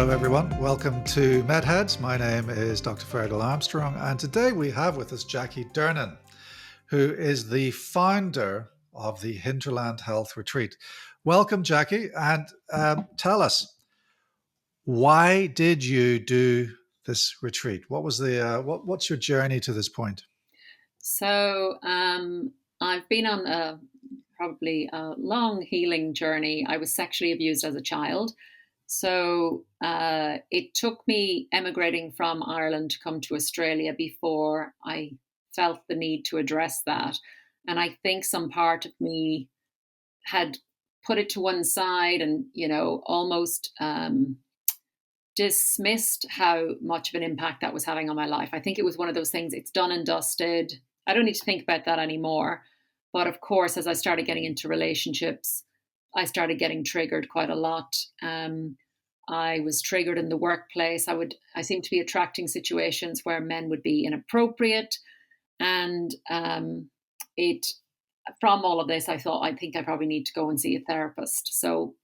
Hello everyone, welcome to MedHeads. My name is Dr. Ferghal Armstrong, and today we have with us Jackie Durnan, who is the founder of the Hinterland Health Retreat. Welcome, Jackie, and tell us, why did you do this retreat? What was what's your journey to this point? So I've been on probably a long healing journey. I was sexually abused as a child. So it took me emigrating from Ireland to come to Australia before I felt the need to address that. And I think some part of me had put it to one side and, almost dismissed how much of an impact that was having on my life. I think it was one of those things, it's done and dusted. I don't need to think about that anymore. But of course, as I started getting into relationships, I started getting triggered quite a lot. I was triggered in the workplace. I seemed to be attracting situations where men would be inappropriate. And it from all of this, I thought, I think I probably need to go and see a therapist. So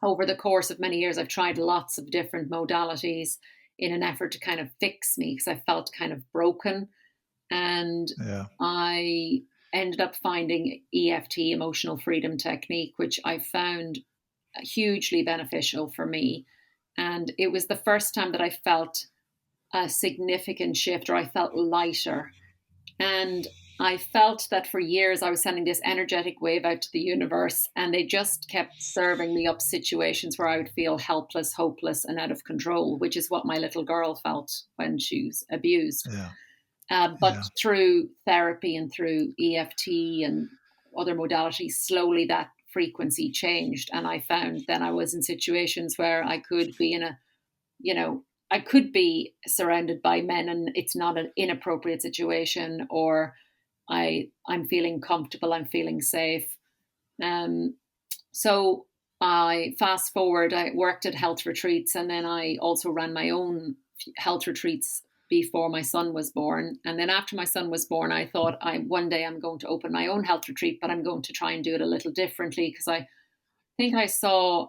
over the course of many years, I've tried lots of different modalities in an effort to kind of fix me because I felt kind of broken. And Yeah. I ended up finding EFT, emotional freedom technique, which I found hugely beneficial for me. And it was the first time that I felt a significant shift, or I felt lighter. And I felt that for years I was sending this energetic wave out to the universe, and they just kept serving me up situations where I would feel helpless, hopeless, and out of control, which is what my little girl felt when she was abused. Yeah. But Yeah. through therapy and through EFT and other modalities, slowly that frequency changed. And I found then I was in situations where I could be I could be surrounded by men and it's not an inappropriate situation, or I'm feeling comfortable, I'm feeling safe. Um, so I fast forward, I worked at health retreats, and then I also ran my own health retreats before my son was born. And then after my son was born, I thought one day I'm going to open my own health retreat, but I'm going to try and do it a little differently because I think I saw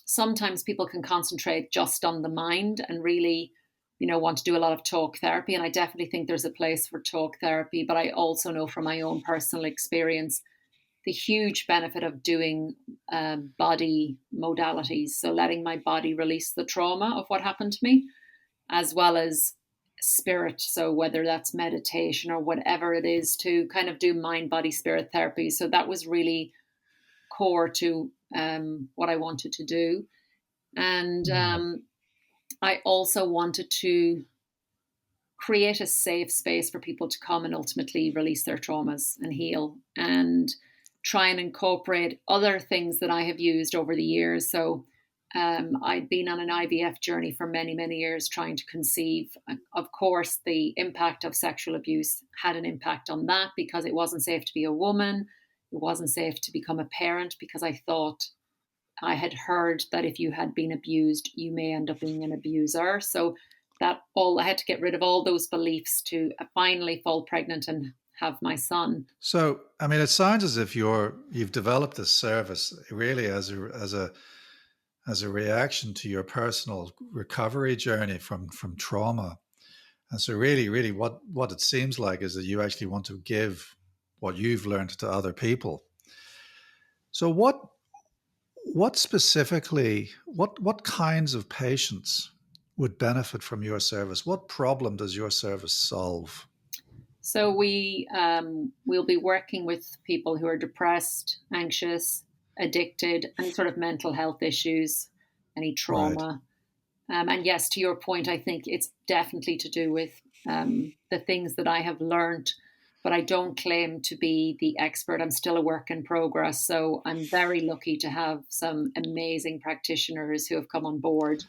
sometimes people can concentrate just on the mind and really, want to do a lot of talk therapy. And I definitely think there's a place for talk therapy. But I also know from my own personal experience the huge benefit of doing body modalities. So letting my body release the trauma of what happened to me, as well as spirit. So whether that's meditation or whatever it is, to kind of do mind, body, spirit therapy. So that was really core to what I wanted to do. And I also wanted to create a safe space for people to come and ultimately release their traumas and heal, and try and incorporate other things that I have used over the years. So I'd been on an IVF journey for many, many years trying to conceive. Of course, the impact of sexual abuse had an impact on that because it wasn't safe to be a woman. It wasn't safe to become a parent because I had heard that if you had been abused, you may end up being an abuser. So I had to get rid of all those beliefs to finally fall pregnant and have my son. So, I mean, it sounds as if you've developed this service really as a reaction to your personal recovery journey from trauma. And so really what it seems like is that you actually want to give what you've learned to other people. So what specifically, what kinds of patients would benefit from your service? What problem does your service solve? So we'll be working with people who are depressed, anxious, addicted, any sort of mental health issues, any Right. trauma. And yes, to your point, I think it's definitely to do with the things that I have learned, but I don't claim to be the expert. I'm still a work in progress. So I'm very lucky to have some amazing practitioners who have come on board,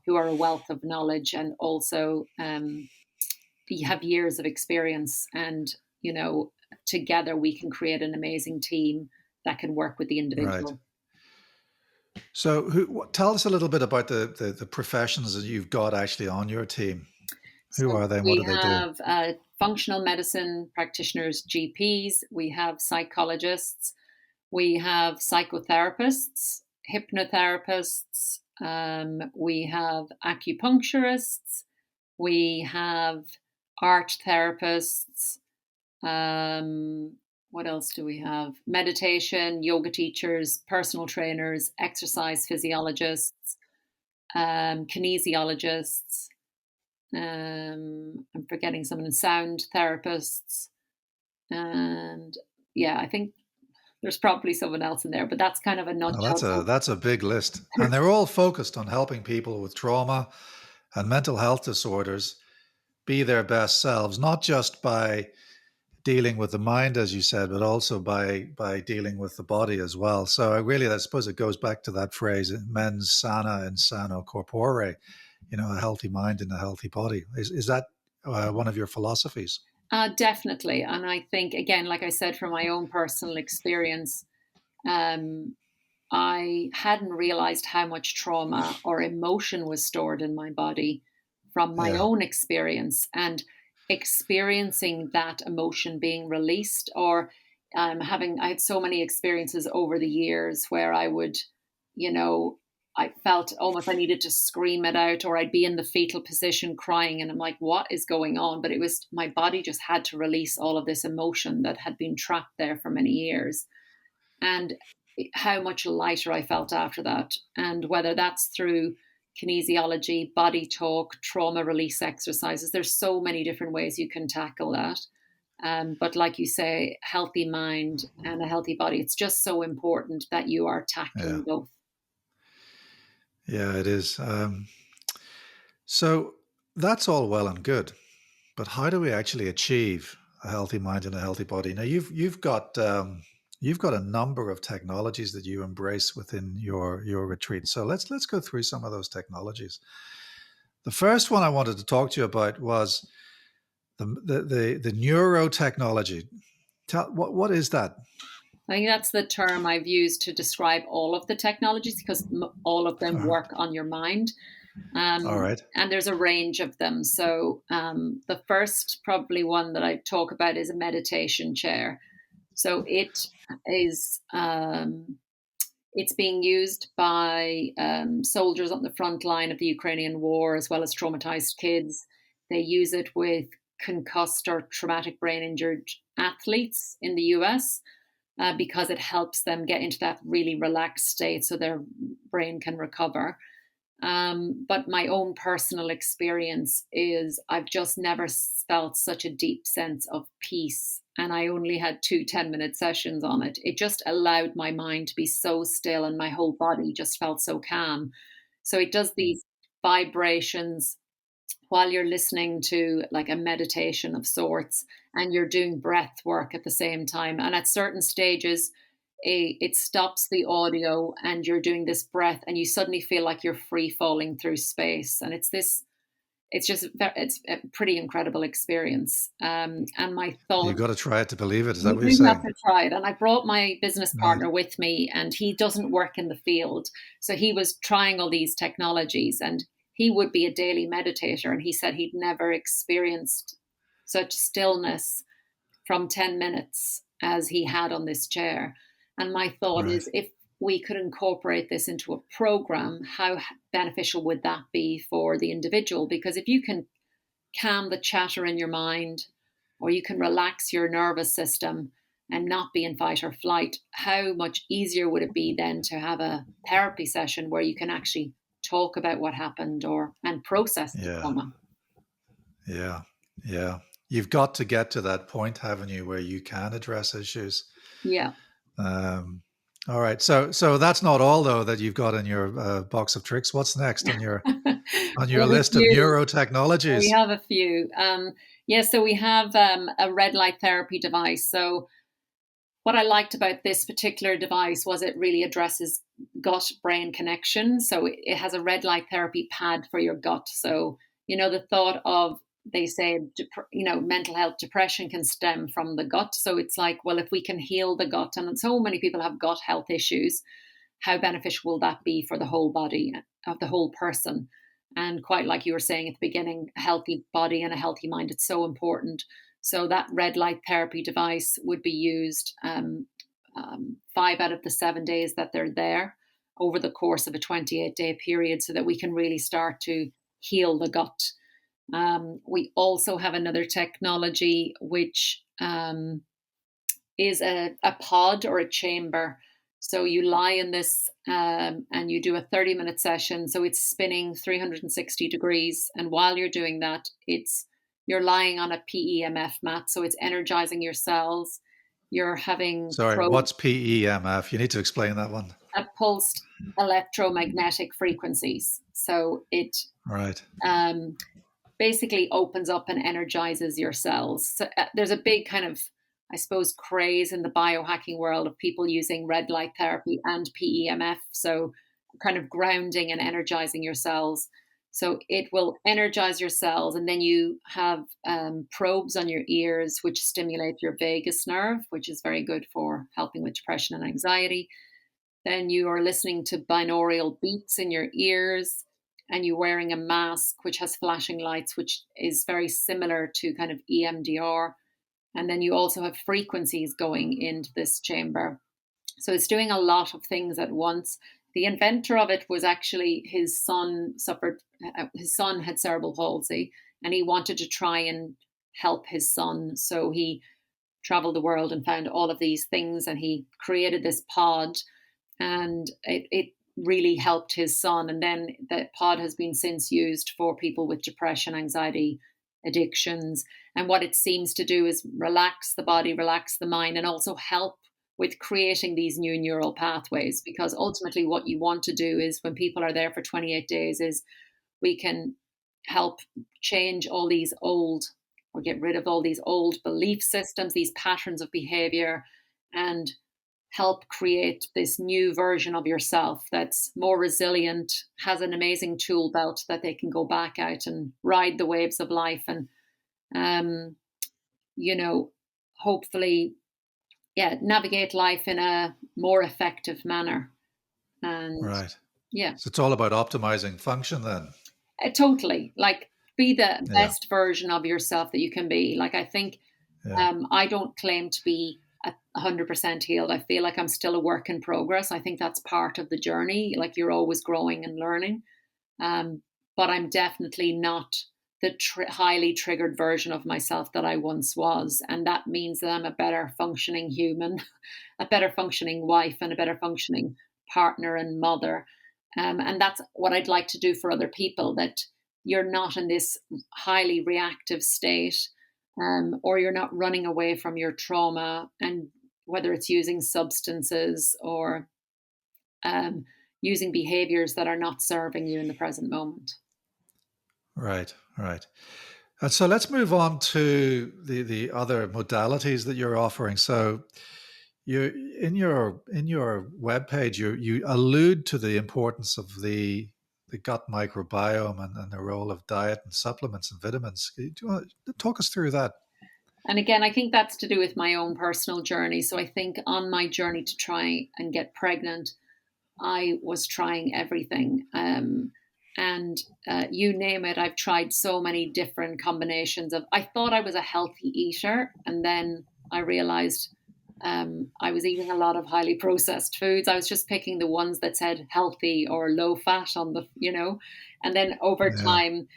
who are a wealth of knowledge and also have years of experience. And, together we can create an amazing team that can work with the Right. individual. So tell us a little bit about the professions that you've got actually on your team. Who So are they and what do we they do? have functional medicine practitioners, GPs, we have psychologists, we have psychotherapists, hypnotherapists, We have acupuncturists. We have art therapists. What else do we have? Meditation, yoga teachers, personal trainers, exercise physiologists, kinesiologists. I'm forgetting someone, sound therapists. And yeah, I think there's probably someone else in there, but that's kind of a Well, nutshell. that's a big list, and they're all focused on helping people with trauma and mental health disorders be their best selves, not just by dealing with the mind, as you said, but also by dealing with the body as well. So I suppose it goes back to that phrase, mens sana in sano corpore, a healthy mind in a healthy body. Is that one of your philosophies? Definitely. And I think, again, like I said, from my own personal experience, um, I hadn't realized how much trauma or emotion was stored in my body from my Yeah, own experience, and experiencing that emotion being released, or I had so many experiences over the years where I would, you know, I felt almost I needed to scream it out, or I'd be in the fetal position crying, and I'm like, what is going on? But it was my body just had to release all of this emotion that had been trapped there for many years. And how much lighter I felt after that. And whether that's through kinesiology, body talk, trauma release exercises, there's so many different ways you can tackle that. But like you say, healthy mind and a healthy body, it's just so important that you are yeah, tackling both. yeah. It is. So that's all well and good, but how do we actually achieve a healthy mind and a healthy body? Now you've got a number of technologies that you embrace within your retreat. So let's go through some of those technologies. The first one I wanted to talk to you about was the neurotechnology. What is that? I think that's the term I've used to describe all of the technologies, because all of them work on your mind. All right. And there's a range of them. So the first probably one that I talk about is a meditation chair. So is it's being used by soldiers on the front line of the Ukrainian war, as well as traumatized kids. They use it with concussed or traumatic brain injured athletes in the US, because it helps them get into that really relaxed state so their brain can recover. But my own personal experience is I've just never felt such a deep sense of peace. And I only had 2 10-minute sessions on it. It just allowed my mind to be so still, and my whole body just felt so calm. So it does these vibrations while you're listening to like a meditation of sorts, and you're doing breath work at the same time. And at certain stages, it stops the audio and you're doing this breath, and you suddenly feel like you're free falling through space. And it's a pretty incredible experience. And my You thought, got to try it to believe it. Is that you what you're do have saying? to try it. And I brought my business Right. partner with me, and he doesn't work in the field. So he was trying all these technologies, and he would be a daily meditator. And he said he'd never experienced such stillness from 10 minutes as he had on this chair. And my thought Right. is, if we could incorporate this into a program, how beneficial would that be for the individual? Because if you can calm the chatter in your mind, or you can relax your nervous system and not be in fight or flight, how much easier would it be then to have a therapy session where you can actually talk about what happened, or and process the Yeah. trauma? Yeah. Yeah. You've got to get to that point, haven't you, where you can address issues. Yeah. Um, all right. So that's not all though that you've got in your box of tricks. What's next on We your have a list of few. We neurotechnologies? have a few. Yeah, so we have a red light therapy device. So what I liked about this particular device was it really addresses gut brain connection. So it has a red light therapy pad for your gut. So, the thought of, they say, mental health depression can stem from the gut. So it's like, well, if we can heal the gut, and so many people have gut health issues, how beneficial will that be for the whole body of the whole person? And quite like you were saying at the beginning, a healthy body and a healthy mind, it's so important. So that red light therapy device would be used 5 out of the 7 days that they're there, over the course of a 28-day period so that we can really start to heal the gut. We also have another technology which is a pod or a chamber. So you lie in this and you do a 30-minute session. So it's spinning 360 degrees. And while you're doing that, you're lying on a PEMF mat. So it's energizing your cells. You're having Sorry, what's PEMF? You need to explain that one. pulsed electromagnetic frequencies. So it Right. basically opens up and energizes your cells. So, there's a big kind of, I suppose, craze in the biohacking world of people using red light therapy and PEMF. So kind of grounding and energizing your cells. So it will energize your cells. And then you have probes on your ears, which stimulate your vagus nerve, which is very good for helping with depression and anxiety. Then you are listening to binaural beats in your ears, and you're wearing a mask which has flashing lights, which is very similar to kind of EMDR. And then you also have frequencies going into this chamber. So it's doing a lot of things at once. The inventor of it was actually his son had cerebral palsy, and he wanted to try and help his son. So he traveled the world and found all of these things, and he created this pod, and it really helped his son. And then the pod has been since used for people with depression, anxiety, addictions. And what it seems to do is relax the body, relax the mind, and also help with creating these new neural pathways. Because ultimately what you want to do is, when people are there for 28 days, is we can help change all these old, or get rid of all these old belief systems, these patterns of behavior, and help create this new version of yourself that's more resilient, has an amazing tool belt that they can go back out and ride the waves of life, and hopefully navigate life in a more effective manner. And right. So it's all about optimizing function then. Totally. Like, be the best version of yourself that you can be. Like, I think I don't claim to be 100% healed. I feel like I'm still a work in progress. I think that's part of the journey. Like, you're always growing and learning. But I'm definitely not the highly triggered version of myself that I once was. And that means that I'm a better functioning human, a better functioning wife, and a better functioning partner and mother. And that's what I'd like to do for other people, that you're not in this highly reactive state, or you're not running away from your trauma, and whether it's using substances or using behaviors that are not serving you in the present moment. Right. And so let's move on to the other modalities that you're offering. So you in your webpage, you allude to the importance of the gut microbiome and the role of diet and supplements and vitamins. Do you want to talk us through that? And again, I think that's to do with my own personal journey. So I think on my journey to try and get pregnant, I was trying everything. And you name it, I've tried so many different combinations of, I thought I was a healthy eater. And then I realized I was eating a lot of highly processed foods. I was just picking the ones that said healthy or low fat on the, and then over time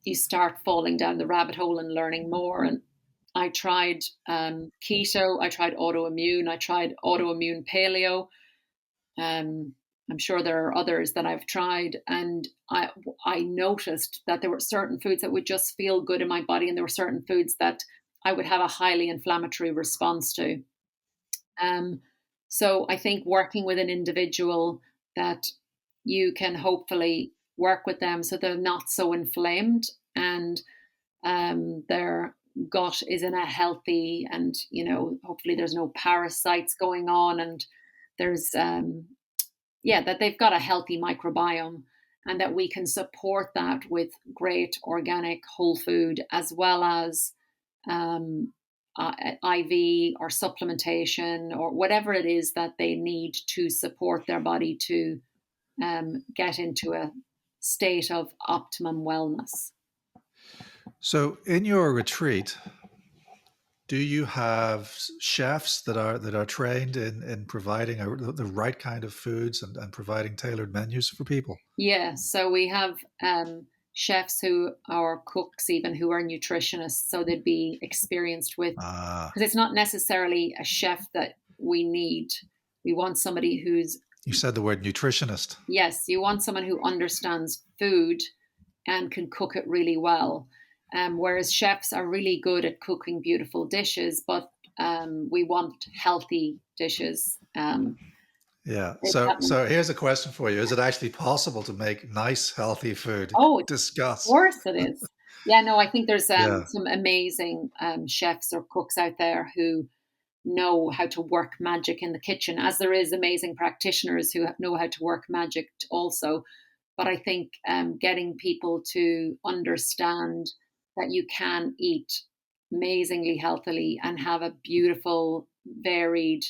you start falling down the rabbit hole and learning more. And I tried keto, I tried autoimmune paleo. I'm sure there are others that I've tried, and I noticed that there were certain foods that would just feel good in my body, and there were certain foods that I would have a highly inflammatory response to. So I think working with an individual, that you can hopefully work with them so they're not so inflamed, and their gut is in a healthy, and hopefully there's no parasites going on, and there's that they've got a healthy microbiome, and that we can support that with great organic whole food, as well as IV or supplementation or whatever it is that they need to support their body to get into a state of optimum wellness. So in your retreat, do you have chefs that are trained in providing the right kind of foods and providing tailored menus for people? Yeah, so we have chefs who are cooks, even who are nutritionists, so they'd be experienced with, Ah, because it's not necessarily a chef that we need. We want somebody who's, you said the word nutritionist. yes, you want someone who understands food and can cook it really well. Whereas chefs are really good at cooking beautiful dishes, but we want healthy dishes. Yeah. If that So makes- here's a question for you: is it actually possible to make nice, healthy food? oh, of Discuss. course it is. Yeah, no, I think there's Yeah. some amazing chefs or cooks out there who know how to work magic in the kitchen, as there is amazing practitioners who know how to work magic also. But I think getting people to understand that you can eat amazingly healthily and have a beautiful, varied,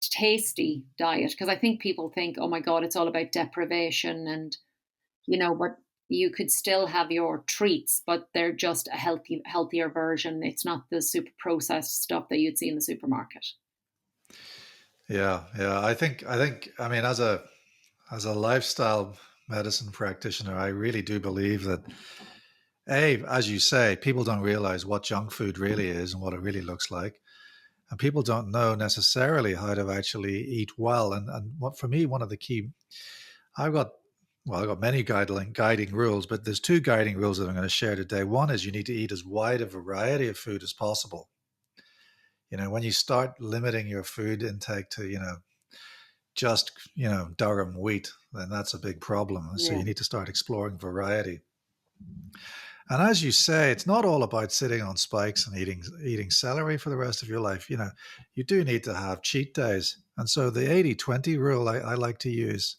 tasty diet. Because I think people think, oh my God, it's all about deprivation and, but you could still have your treats, but they're just a healthier version. It's not the super processed stuff that you'd see in the supermarket. Yeah. Yeah. I mean, as a lifestyle medicine practitioner, I really do believe that, as you say, people don't realize what junk food really is and what it really looks like. And people don't know necessarily how to actually eat well. And what, for me, one of the key, I've got, I've got many guiding rules, but there's two guiding rules that I'm going to share today. One is you need to eat as wide a variety of food as possible. When you start limiting your food intake to, just, durum wheat, then that's a big problem. So Yeah. you need to start exploring variety. And as you say, it's not all about sitting on spikes and eating celery for the rest of your life. You do need to have cheat days. And so the 80-20 rule I like to use,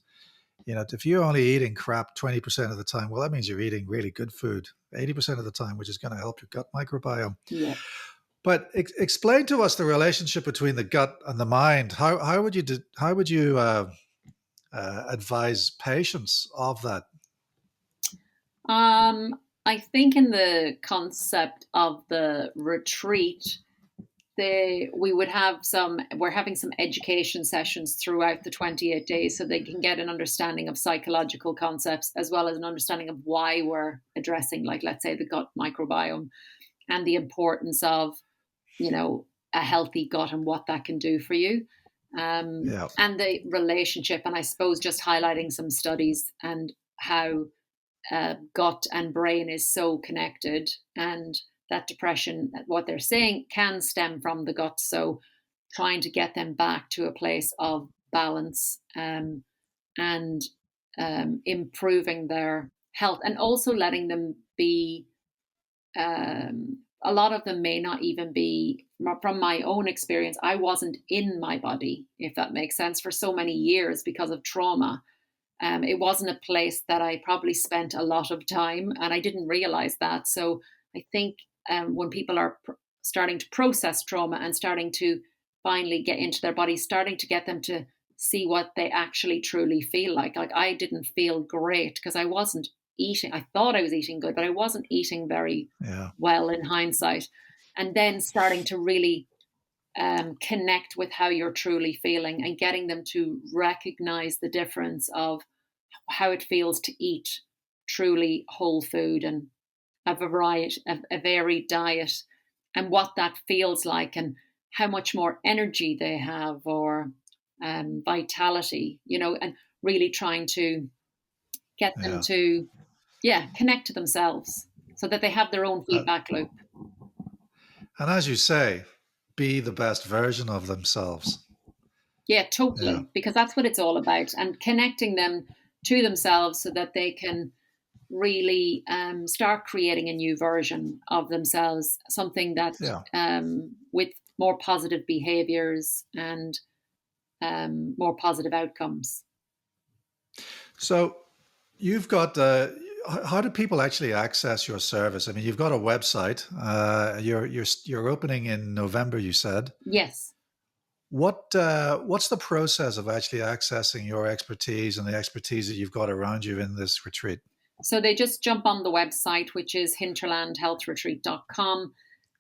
if you're only eating crap 20% of the time, well, that means you're eating really good food 80% of the time, which is going to help your gut microbiome. Yeah. But explain to us the relationship between the gut and the mind. How would you advise patients of that? I think in the concept of the retreat, we're having some education sessions throughout the 28 days so they can get an understanding of psychological concepts as well as an understanding of why we're addressing, like, let's say, the gut microbiome and the importance of, a healthy gut and what that can do for you. Yeah, And the relationship, and I suppose just highlighting some studies and how gut and brain is so connected, and that depression, what they're saying, can stem from the gut. So trying to get them back to a place of balance, and improving their health, and also letting them be, a lot of them may not even be, from my own experience, I wasn't in my body, if that makes sense, for so many years because of trauma. It wasn't a place that I probably spent a lot of time, and I didn't realize that. So I think when people are starting to process trauma and starting to finally get into their body, starting to get them to see what they actually truly feel like. Like, I didn't feel great because I wasn't eating. I thought I was eating good, but I wasn't eating very yeah, well in hindsight. And then starting to really connect with how you're truly feeling and getting them to recognize the difference of how it feels to eat truly whole food and a varied diet, and what that feels like, and how much more energy they have, or vitality, and really trying to get them yeah. to, yeah, connect to themselves so that they have their own Uh, feedback loop. and as you say, be the best version of themselves. Yeah, Yeah, totally, because that's what it's all about, and connecting them to themselves so that they can really start creating a new version of themselves, something that, yeah. with more positive behaviors and more positive outcomes. So you've got. How do people actually access your service? I mean, you've got a website. You're opening in November. You said. Yes. What's the process of actually accessing your expertise and the expertise that you've got around you in this retreat? So they just jump on the website, which is hinterlandhealthretreat.com.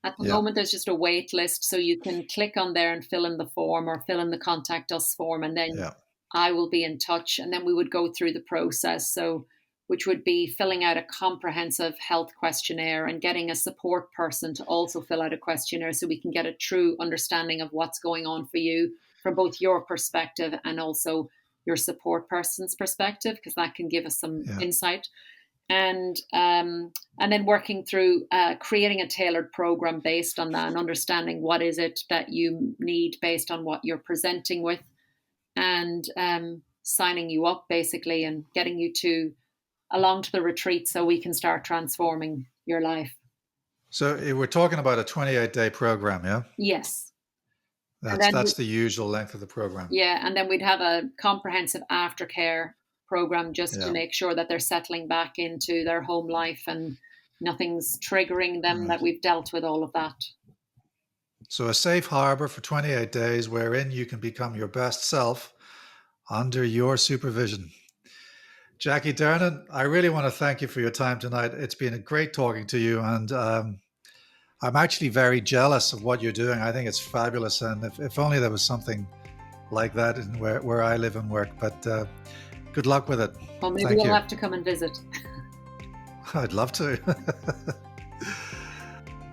At the Yeah. moment, there's just a wait list, so you can click on there and fill in the form or fill in the contact us form, and then Yeah. I will be in touch, and then we would go through the process. So, which would be filling out a comprehensive health questionnaire and getting a support person to also fill out a questionnaire so we can get a true understanding of what's going on for you from both your perspective and also your support person's perspective, because that can give us some Yeah. insight. And then working through creating a tailored program based on that and understanding what is it that you need based on what you're presenting with, and signing you up basically and getting you to along to the retreat so we can start transforming your life. So we're talking about a 28-day program, yeah? Yes. And That's then the usual length of the program. yeah, and then we'd have a comprehensive aftercare program just to Yeah. make sure that they're settling back into their home life and nothing's triggering them, Right. that we've dealt with all of that. So a safe harbor for 28 days wherein you can become your best self under your supervision. Jackie Durnan, I really want to thank you for your time tonight. It's been a great talking to you, and I'm actually very jealous of what you're doing. I think it's fabulous, and if only there was something like that in where I live and work. But good luck with it. Well, maybe Thank you'll you. have to come and visit. I'd love to.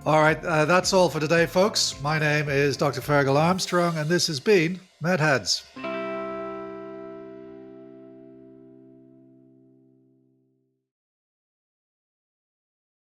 All right, that's all for today, folks. My name is Dr. Ferghal Armstrong, and this has been MedHeads.